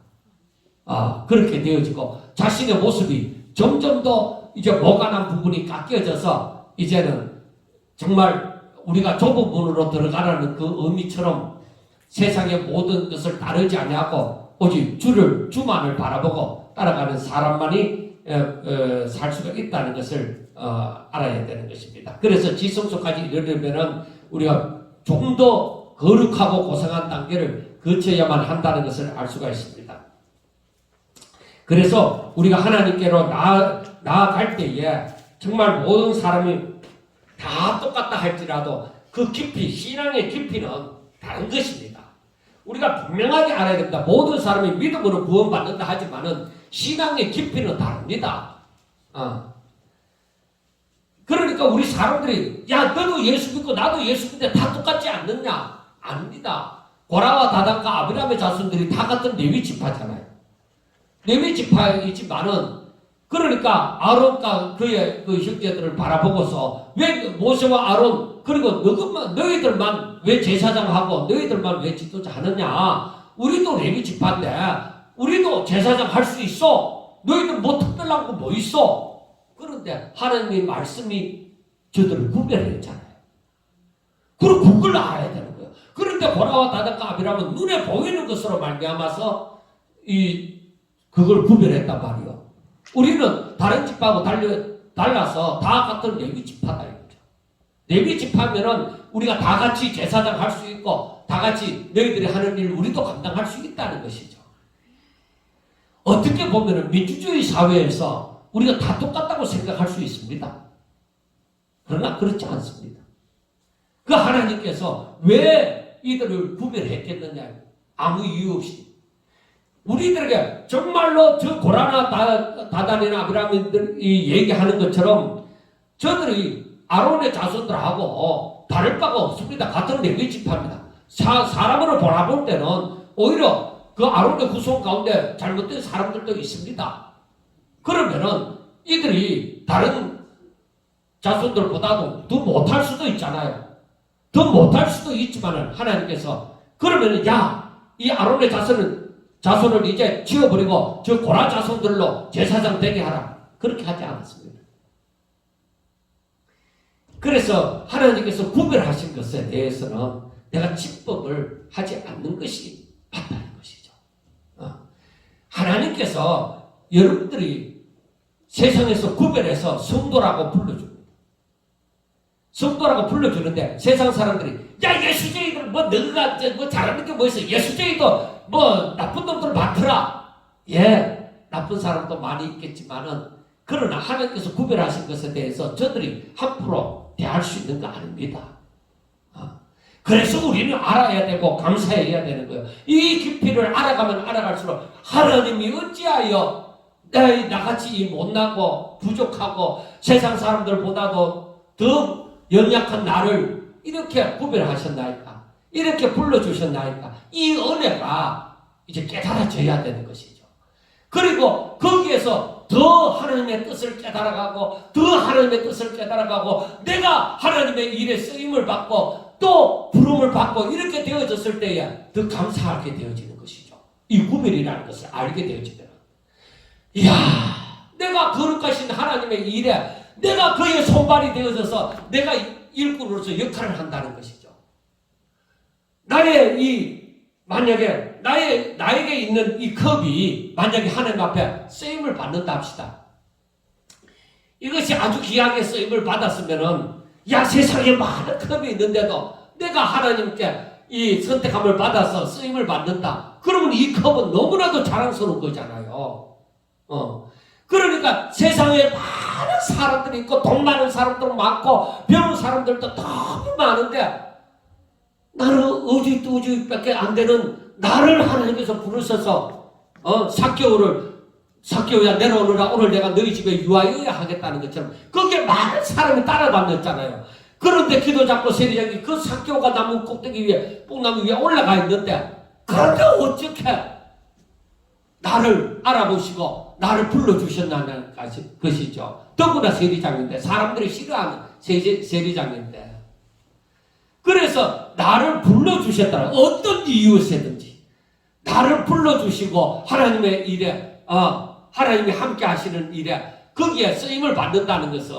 그렇게 되어지고 자신의 모습이 점점 더 이제 모가난 부분이 깎여져서 이제는 정말 우리가 좁은 문으로 들어가라는 그 의미처럼 세상의 모든 것을 따르지 아니하고 오직 주만을 바라보고 따라가는 사람만이 살 수가 있다는 것을 알아야 되는 것입니다. 그래서 지성소까지 이르려면은 우리가 조금 더 거룩하고 고상한 단계를 거쳐야만 한다는 것을 알 수가 있습니다. 그래서 우리가 하나님께로 나아갈 때에 정말 모든 사람이 다 똑같다 할지라도 그 깊이, 신앙의 깊이는 다른 것입니다. 우리가 분명하게 알아야 됩니다. 모든 사람이 믿음으로 구원받는다 하지만은 신앙의 깊이는 다릅니다. 그러니까 우리 사람들이 야 너도 예수 믿고 나도 예수 믿는데 다 똑같지 않느냐? 아닙니다. 고라와 다단과 아브라함의 자손들이 다 같은 레위 지파잖아요. 레위 지파이지만은 그러니까 아론과 그의 그 형제들을 바라보고서 왜 모세와 아론 그리고 너희들만 왜 제사장하고 너희들만 왜 지도자 하느냐? 우리도 레위 지파인데 우리도 제사장 할 수 있어. 너희들 뭐 특별한 거 뭐 있어? 그런데 하나님의 말씀이 저들을 구별했잖아요. 그리고 그걸 알아야 되는 거예요. 그런데 고라와 다단과 아비람은 눈에 보이는 것으로 말미암아서 그걸 구별했단 말이에요. 우리는 다른 집하고 달라서 다 같은 레위 지파다 이거죠. 레위 지파면은 우리가 다 같이 제사장 할 수 있고 다 같이 너희들이 하는 일 우리도 감당할 수 있다는 것이죠. 어떻게 보면은 민주주의 사회에서 우리가 다 똑같다고 생각할 수 있습니다. 그러나 그렇지 않습니다. 그 하나님께서 왜 이들을 구별했겠느냐? 아무 이유 없이. 우리들에게 정말로 저 고라나 다단이나 아브라함들이 얘기하는 것처럼 저들이 아론의 자손들하고 다를 바가 없습니다. 같은 레위 지파입니다. 사람으로 바라볼 때는 오히려 그 아론의 후손 가운데 잘못된 사람들도 있습니다. 그러면은 이들이 다른 자손들보다도 더 못할 수도 있잖아요. 더 못할 수도 있지만은 하나님께서 그러면은 이 아론의 자손을 이제 지워버리고 저 고라 자손들로 제사장 되게 하라. 그렇게 하지 않았습니다. 그래서 하나님께서 구별하신 것에 대해서는 내가 칙법을 하지 않는 것이 맞다는 것이죠. 하나님께서 여러분들이 세상에서 구별해서 성도라고 불러줍니다. 성도라고 불러주는데 세상 사람들이 야 예수쟁이들 뭐 너가 뭐 잘하는 게 뭐 있어. 예수쟁이도 뭐 나쁜 놈들 많더라. 예, 나쁜 사람도 많이 있겠지만은 그러나 하나님께서 구별하신 것에 대해서 저들이 함부로 대할 수 있는 거 아닙니다. 그래서 우리는 알아야 되고 감사해야 되는 거예요. 이 깊이를 알아가면 알아갈수록 하나님이 어찌하여 나같이 못나고 부족하고 세상 사람들보다도 더 연약한 나를 이렇게 구별하셨나이까? 이렇게 불러주셨나이까? 이 은혜가 이제 깨달아져야 되는 것이죠. 그리고 거기에서 더 하나님의 뜻을 깨달아가고 더 하나님의 뜻을 깨달아가고 내가 하나님의 일에 쓰임을 받고 또 부름을 받고 이렇게 되어졌을 때에 더 감사하게 되어지는 것이죠. 이 구별이라는 것을 알게 되어지면 이야 내가 거룩하신 하나님의 일에 내가 그의 손발이 되어져서 내가 일꾼으로서 역할을 한다는 것이죠. 만약에 나에게 있는 이 컵이 만약에 하나님 앞에 쓰임을 받는다 합시다. 이것이 아주 귀하게 쓰임을 받았으면은 세상에 많은 컵이 있는데도 내가 하나님께 이 선택함을 받아서 쓰임을 받는다. 그러면 이 컵은 너무나도 자랑스러운 거잖아요. 그러니까 세상에 많은 사람들이 있고 돈 많은 사람도 많고 배운 사람들도 너무 많은데 나는 어주밖에 안 되는 나를 하나님께서 부르셔서 삭개오야 내려오느라 오늘 내가 너희 집에 유하여야 하겠다는 것처럼 거기에 많은 사람이 따라다녔잖아요. 그런데 기도 잡고 세리장이 그 삭개오가 나무 꼭대기 위에 뽕나무 위에 올라가 있는데 그런데 어떻게 나를 알아보시고 나를 불러주셨다는 것이죠. 더구나 세리장인데 사람들이 싫어하는 세리장인데 그래서 나를 불러주셨다는 어떤 이유에서든지 나를 불러주시고 하나님의 일에 하나님이 함께 하시는 일에 거기에 쓰임을 받는다는 것은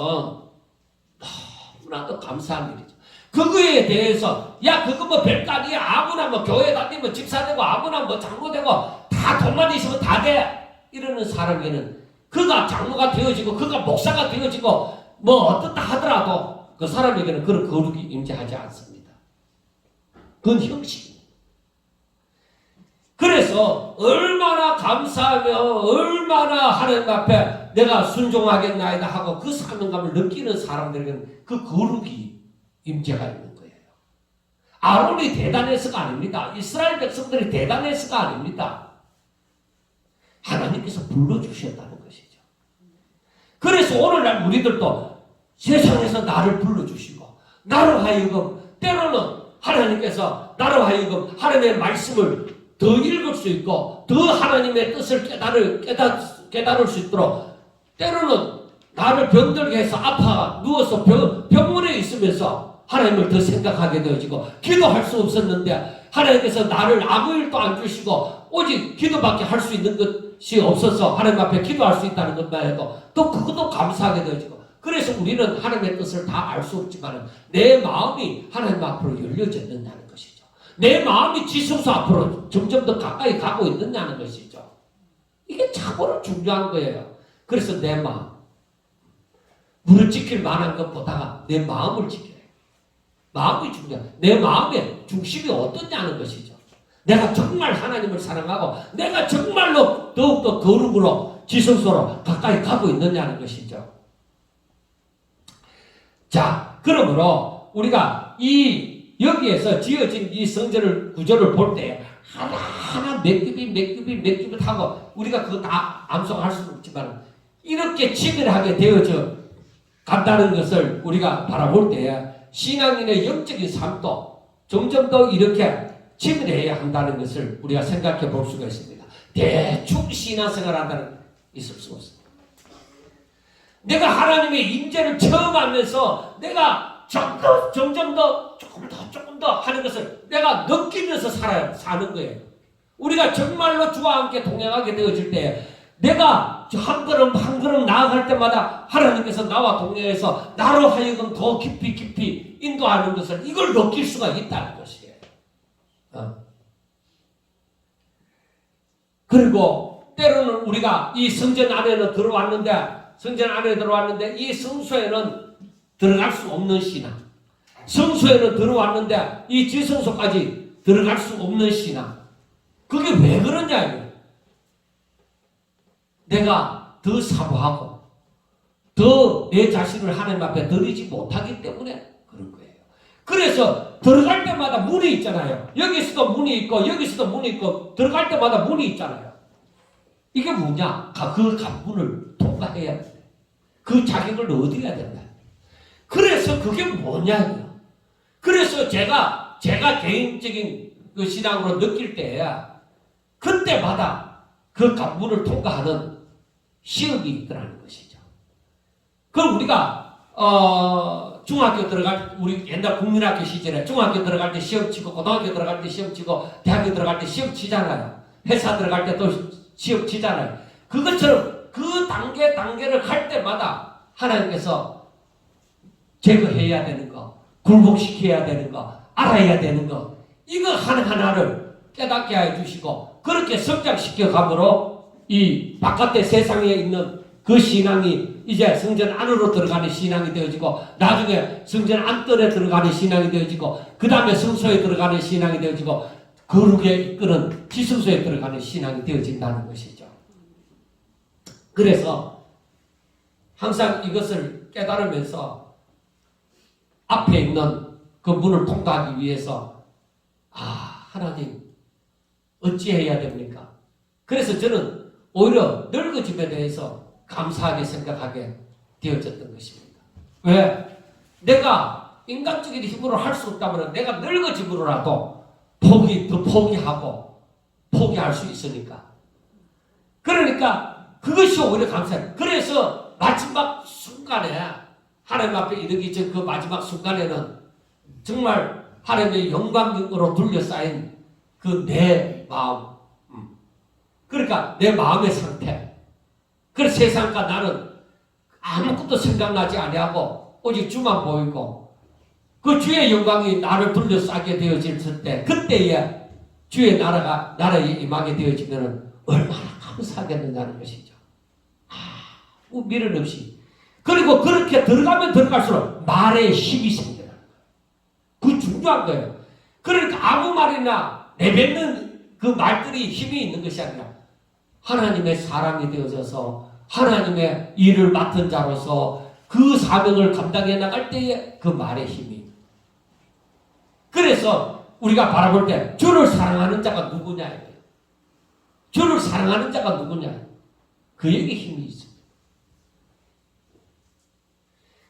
너무나도 감사한 일이죠. 그거에 대해서 그거 뭐 별거 아니야. 아무나 뭐 교회 다니면 집사 되고 아무나 뭐 장로 되고 다 돈만 있으면 다 돼. 이러는 사람에게는 그가 장로가 되어지고 그가 목사가 되어지고 뭐 어떻다 하더라도 그 사람에게는 그런 거룩이 임재하지 않습니다. 그건 형식입니다. 그래서 얼마나 감사하며 얼마나 하나님 앞에 내가 순종하겠나이다 하고 그 사명감을 느끼는 사람들에게는 그 거룩이 임재가 있는 거예요. 아론이 대단해서가 아닙니다. 이스라엘 백성들이 대단해서가 아닙니다. 하나님께서 불러주셨다는 것이죠. 그래서 오늘날 우리들도 세상에서 나를 불러주시고 나로 하여금 때로는 하나님께서 나로 하여금 하나님의 말씀을 더 읽을 수 있고 더 하나님의 뜻을 깨달을 수 있도록 때로는 나를 병들게 해서 아파 누워서 병원에 있으면서 하나님을 더 생각하게 되어지고 기도할 수 없었는데 하나님께서 나를 아무 일도 안 주시고 오직 기도밖에 할 수 있는 것이 없어서 하나님 앞에 기도할 수 있다는 것만 해도 또 그것도 감사하게 되어지고 그래서 우리는 하나님의 뜻을 다 알 수 없지만 내 마음이 하나님 앞으로 열려졌느냐는 것이죠. 내 마음이 지성소 앞으로 점점 더 가까이 가고 있느냐는 것이죠. 이게 참으로 중요한 거예요. 그래서 내 마음 물을 지킬 만한 것보다가 내 마음을 지켜야 해요. 마음이 중요해요. 내 마음의 중심이 어떠냐는 것이죠. 내가 정말 하나님을 사랑하고 내가 정말로 더욱더 거룩으로 지성소로 가까이 가고 있느냐는 것이죠. 자, 그러므로 우리가 여기에서 지어진 이 성전을 구조를 볼 때 하나하나 몇 큐빗 하고 우리가 그거 다 암송할 수는 없지만 이렇게 치밀하게 되어져 간다는 것을 우리가 바라볼 때 신앙인의 영적인 삶도 점점 더 이렇게 치밀해야 한다는 것을 우리가 생각해 볼 수가 있습니다. 대충 신앙생활 한다는 있을 수 없습니다. 내가 하나님의 임재를 처음 하면서 내가 점점 더 조금 더 하는 것을 내가 느끼면서 사는 거예요. 우리가 정말로 주와 함께 동행하게 되어질 때 내가 한 걸음 나아갈 때마다 하나님께서 나와 동행해서 나로 하여금 더 깊이 인도하는 것을 이걸 느낄 수가 있다는 것이에요. 그리고 때로는 우리가 이 성전 안에는 들어왔는데 이 성소에는 들어갈 수 없는 신앙. 성소에는 들어왔는데 이 지성소까지 들어갈 수 없는 신앙. 그게 왜 그러냐요. 내가 더 사모하고 더 내 자신을 하나님 앞에 드리지 못하기 때문에 그런 거예요. 그래서 들어갈 때마다 문이 있잖아요. 여기서도 문이 있고 여기서도 문이 있고 들어갈 때마다 문이 있잖아요. 이게 뭐냐? 그 관문을 통과해야 돼. 그 자격을 얻어야 된다. 그래서 그게 뭐냐요? 그래서 제가 개인적인 그 신앙으로 느낄 때 그때마다 그 관문을 통과하는 시험이 있더라는 것이죠. 그럼 우리가 중학교 들어갈 우리 옛날 국민학교 시절에 중학교 들어갈 때 시험 치고 고등학교 들어갈 때 시험 치고 대학교 들어갈 때 시험 치잖아요. 회사 들어갈 때 또 시험 치잖아요. 그것처럼 그 단계를 갈 때마다 하나님께서 제거해야 되는 거, 굴복시켜야 되는 거, 알아야 되는 거, 이거 하나하나를 깨닫게 해주시고 그렇게 성장시켜 가므로 이 바깥의 세상에 있는 그 신앙이 이제 성전 안으로 들어가는 신앙이 되어지고 나중에 성전 안뜰에 들어가는 신앙이 되어지고 그 다음에 성소에 들어가는 신앙이 되어지고 거룩에 이끄는 지성소에 들어가는 신앙이 되어진다는 것이죠. 그래서 항상 이것을 깨달으면서 앞에 있는 그 문을 통과하기 위해서 하나님 어찌해야 됩니까? 그래서 저는 오히려 늙어짐에 대해서 감사하게 생각하게 되어졌던 것입니다. 왜? 내가 인간적인 힘으로 할 수 없다면 내가 늙어짐으로라도 포기하고 포기할 수 있으니까. 그러니까 그것이 오히려 감사해요. 그래서 마지막 순간에 하나님 앞에 이르기 전 그 마지막 순간에는 정말 하나님의 영광으로 둘러싸인 그 내 마음, 그러니까 내 마음의 상태. 그래서 세상과 나는 아무것도 생각나지 아니하고 오직 주만 보이고 그 주의 영광이 나를 둘러싸게 되어질 때, 그때에 주의 나라에 임하게 되어지면 얼마나 감사하겠느냐는 것이죠. 미련 없이. 그리고 그렇게 들어가면 들어갈수록 말에 힘이 생겨요. 그 중요한 거예요. 그러니까 아무 말이나 내뱉는 그 말들이 힘이 있는 것이 아니라 하나님의 사람이 되어져서 하나님의 일을 맡은 자로서 그 사명을 감당해 나갈 때에 그 말의 힘이. 그래서 우리가 바라볼 때 주를 사랑하는 자가 누구냐? 주를 사랑하는 자가 누구냐? 그에게 힘이 있습니다.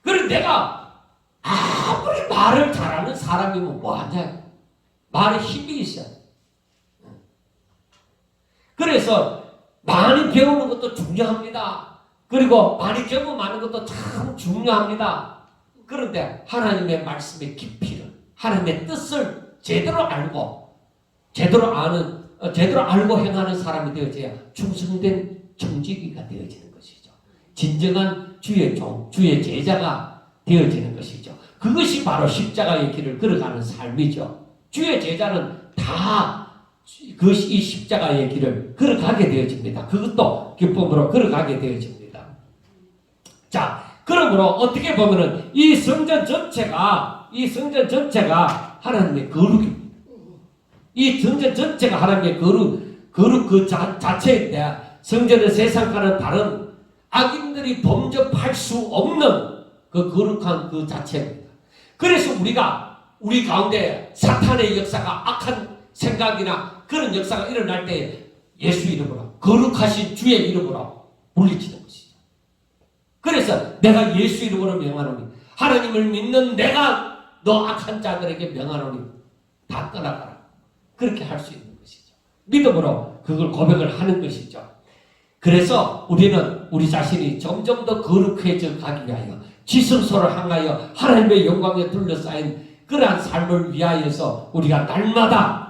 그리고 내가 아무리 말을 잘하는 사람이면 뭐하냐? 말에 힘이 있어야 돼. 그래서 많이 배우는 것도 중요합니다. 그리고 많이 경험하는 것도 참 중요합니다. 그런데 하나님의 말씀의 깊이를, 하나님의 뜻을 제대로 알고 행하는 사람이 되어져야 충성된 청지기가 되어지는 것이죠. 진정한 주의 종, 주의 제자가 되어지는 것이죠. 그것이 바로 십자가의 길을 걸어가는 삶이죠. 주의 제자는 다 이 십자가의 길을 걸어가게 되어집니다. 그것도 기쁨으로 걸어가게 되어집니다. 자, 그러므로 어떻게 보면은 이 성전 전체가 하나님의 거룩입니다. 이 성전 전체가 하나님의 거룩 그 자체인데, 성전은 세상과는 다른 악인들이 범접할 수 없는 그 거룩한 그 자체입니다. 그래서 우리 가운데 사탄의 역사가, 악한 생각이나 그런 역사가 일어날 때 예수 이름으로, 거룩하신 주의 이름으로 물리치는 것이죠. 그래서 내가 예수 이름으로 명하노니, 하나님을 믿는 내가 너 악한 자들에게 명하노니 다 떠나가라. 그렇게 할 수 있는 것이죠. 믿음으로 그걸 고백을 하는 것이죠. 그래서 우리는 우리 자신이 점점 더 거룩해져 가기 위하여, 지성소를 향하여 하나님의 영광에 둘러싸인 그러한 삶을 위하여서 우리가 날마다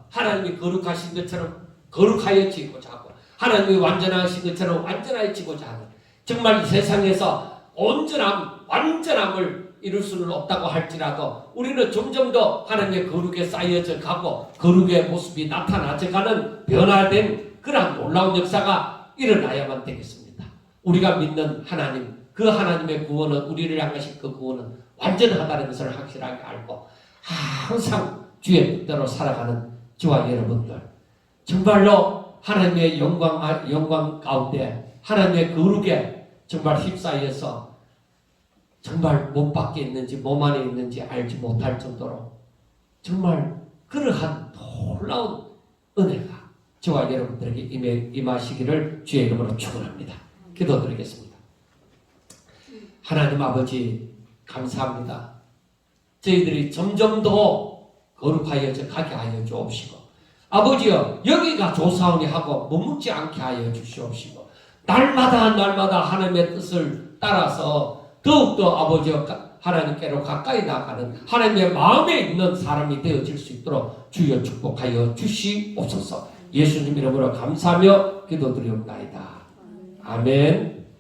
하나님이 거룩하신 것처럼 거룩하여지고자 하고, 하나님이 완전하신 것처럼 완전하여지고자 하는, 정말 이 세상에서 완전함을 이룰 수는 없다고 할지라도 우리는 점점 더 하나님의 거룩에 쌓여져 가고 거룩의 모습이 나타나져 가는 변화된 그러한 놀라운 역사가 일어나야만 되겠습니다. 우리가 믿는 하나님, 그 하나님의 구원은, 우리를 향하신 그 구원은 완전하다는 것을 확실하게 알고 항상 주의 뜻대로 살아가는 저와 여러분들, 정말로 하나님의 영광 가운데 하나님의 거룩에 정말 휩싸여서 정말 몸 밖에 있는지 몸 안에 있는지 알지 못할 정도로 정말 그러한 놀라운 은혜가 저와 여러분들에게 임하시기를 주의 이름으로 축원합니다. 기도드리겠습니다. 하나님 아버지, 감사합니다. 저희들이 점점 더 거룩하여져 가게 하여 주옵시고, 아버지여, 여기가 조사오니 하고 머뭇지 않게 하여 주시옵시고, 날마다 하나님의 뜻을 따라서 더욱더 아버지여 하나님께로 가까이 나가는 하나님의 마음에 있는 사람이 되어질 수 있도록 주여 축복하여 주시옵소서. 예수님 이름으로 감사하며 기도드리옵나이다. 아멘.